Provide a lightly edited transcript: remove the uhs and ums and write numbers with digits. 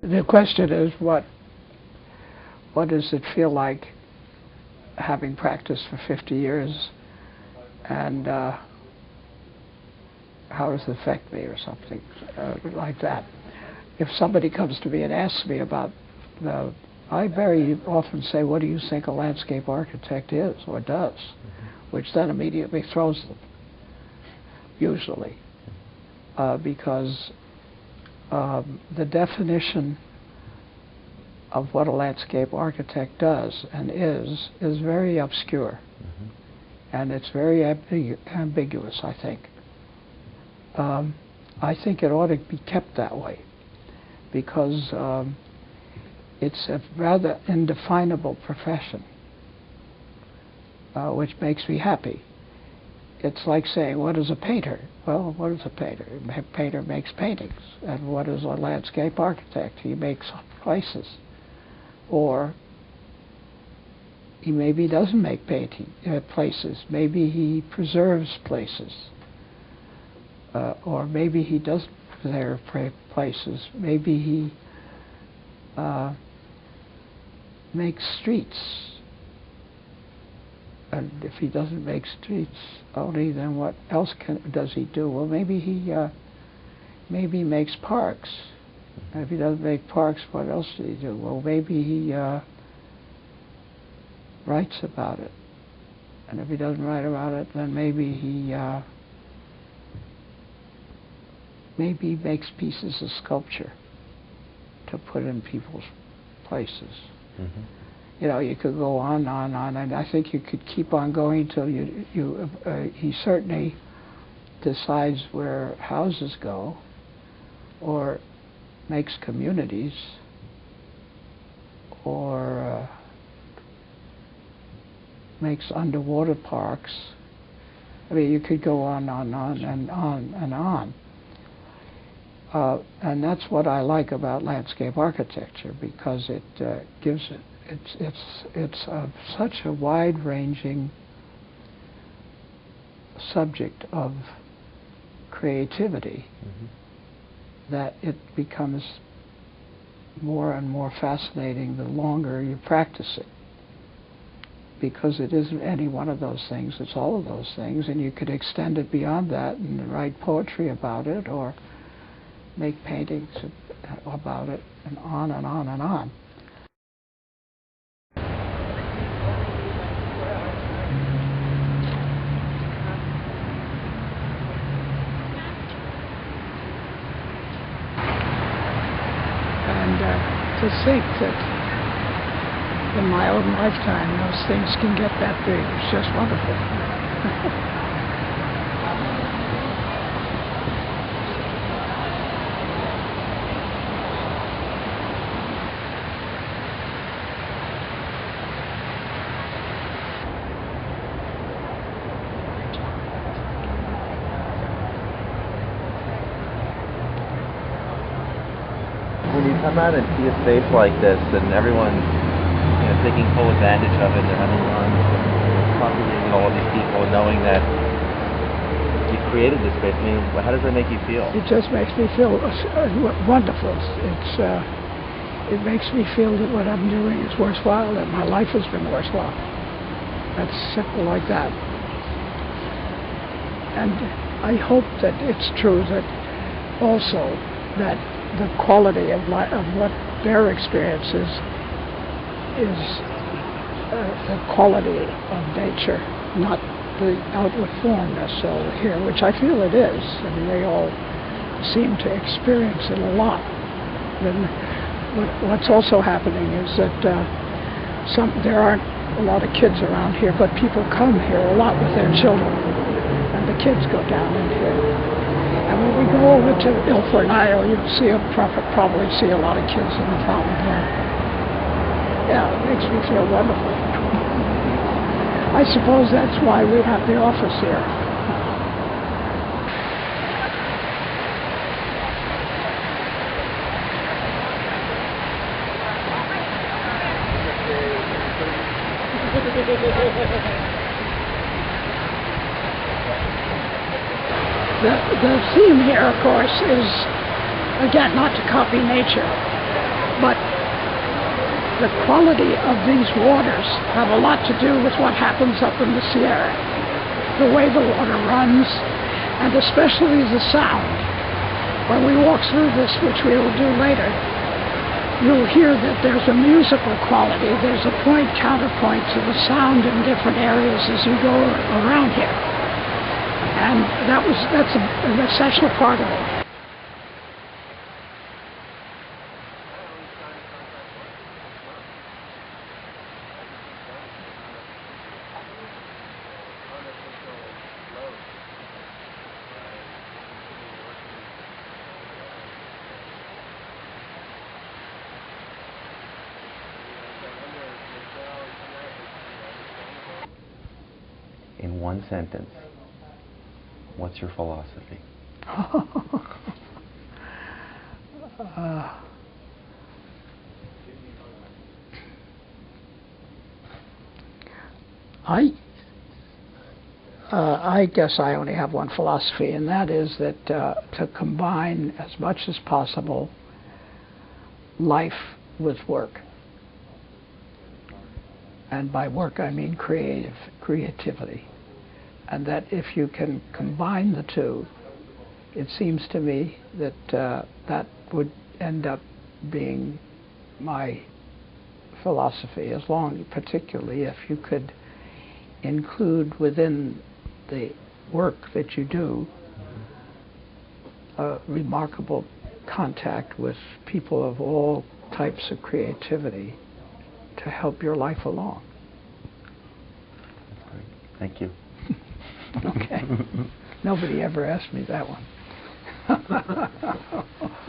The question is, what does it feel like having practiced for 50 years, and how does it affect me, or something like that. If somebody comes to me and asks me about I very often say, what do you think a landscape architect is or does? Which then immediately throws them, usually, because the definition of what a landscape architect does and is very obscure. And it's very ambiguous, I think. I think it ought to be kept that way, because it's a rather indefinable profession, which makes me happy. It's like saying, what is a painter? Well, what is a painter? A painter makes paintings. And what is a landscape architect? He makes places. Or he maybe doesn't make places. Maybe he preserves places. Or maybe he doesn't preserve places. Maybe he makes streets. And if he doesn't make streets only, then what else does he do? Well, maybe he makes parks. And if he doesn't make parks, what else does he do? Well, maybe he writes about it. And if he doesn't write about it, then maybe he makes pieces of sculpture to put in people's places. You know, you could go on, and I think you could keep on going till he certainly decides where houses go, or makes communities, or makes underwater parks. I mean, you could go on and on. And that's what I like about landscape architecture, because it gives it. It's such a wide-ranging subject of creativity that it becomes more and more fascinating the longer you practice it, because it isn't any one of those things, it's all of those things, and you could extend it beyond that and write poetry about it, or make paintings about it, and on and on and on. To think that in my own lifetime those things can get that big, it's just wonderful. When you come out and see a space like this, and everyone's taking full advantage of it, they're having lunch, and populating all of these people, knowing that you created this space, I mean, how does that make you feel? It just makes me feel wonderful. It makes me feel that what I'm doing is worthwhile, that my life has been worthwhile. That's simple like that. And I hope that it's true that also that the quality of what their experience is the quality of nature, not the outward form necessarily here, which I feel it is. I mean, they all seem to experience it a lot. And what's also happening is that there aren't a lot of kids around here, but people come here a lot with their children, and the kids go down in here. And when we go over to Ilford Isle, you'll probably see a lot of kids in the fountain there. Yeah, it makes me feel wonderful. I suppose that's why we have the office here. The theme here, of course, is, again, not to copy nature, But the quality of these waters have a lot to do with what happens up in the Sierra. The way the water runs, and especially the sound. When we walk through this, which we will do later, you'll hear that there's a musical quality. There's a point-counterpoint to the sound in different areas as you go around here. And that's an essential part of it. In one sentence, what's your philosophy? I guess I only have one philosophy, and that is that to combine as much as possible life with work. And by work I mean creativity. And that if you can combine the two, it seems to me that that would end up being my philosophy, particularly if you could include within the work that you do a remarkable contact with people of all types of creativity to help your life along. That's great. Thank you. Okay. Nobody ever asked me that one.